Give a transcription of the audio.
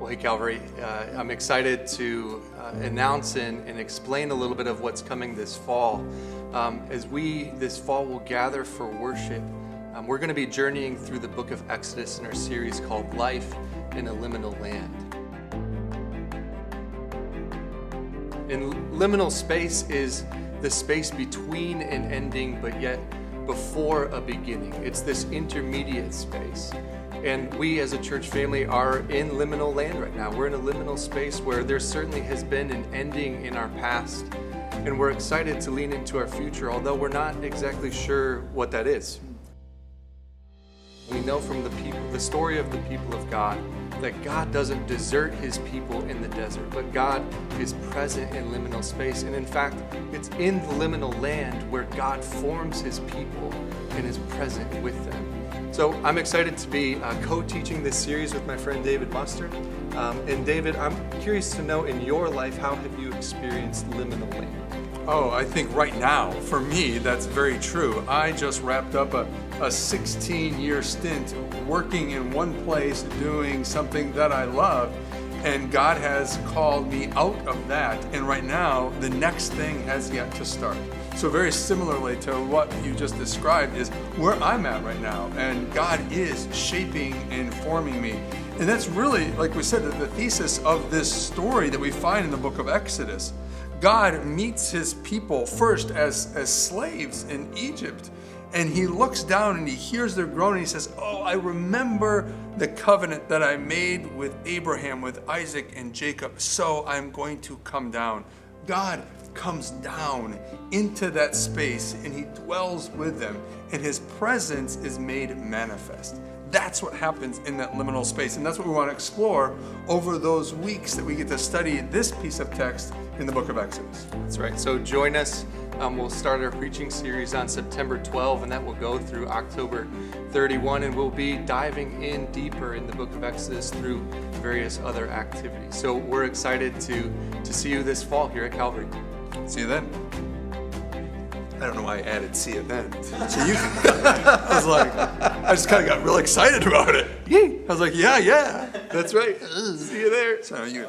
Well, hey, Calvary, I'm excited to announce and explain a little bit of what's coming this fall. As we, this fall, will gather for worship, we're going to be journeying through the book of Exodus in our series called Life in a Liminal Land. And liminal space is the space between an ending, but yet before a beginning. It's this intermediate space. And we as a church family are in liminal land right now. We're in a liminal space where there certainly has been an ending in our past. And we're excited to lean into our future, although we're not exactly sure what that is. We know from the story of the people of God, that God doesn't desert his people in the desert, but God is present in liminal space. And in fact, it's in the liminal land where God forms his people and is present with them. So I'm excited to be co-teaching this series with my friend David Mustard. And David, I'm curious to know, in your life, how have you experienced liminal land? Oh, I think right now, for me, that's very true. I just wrapped up a 16-year stint working in one place, doing something that I love, and God has called me out of that, and right now, the next thing has yet to start. So very similarly to what you just described is where I'm at right now, and God is shaping and forming me. And that's really, like we said, the thesis of this story that we find in the book of Exodus. God meets his people first as slaves in Egypt, and he looks down and he hears their groan and he says, "Oh, I remember the covenant that I made with Abraham, with Isaac and Jacob, so I'm going to come down." God comes down into that space and he dwells with them, and his presence is made manifest. That's what happens in that liminal space, and that's what we want to explore over those weeks that we get to study this piece of text in the book of Exodus. That's right. So join us. We'll start our preaching series on September 12, and that will go through October 31, and we'll be diving in deeper in the book of Exodus through various other activities. So we're excited to see you this fall here at Calvary. See you then. I don't know why I added "see you then." So you, I just kind of got real excited about it. Yay! I was like, yeah, That's right. See you there. So you.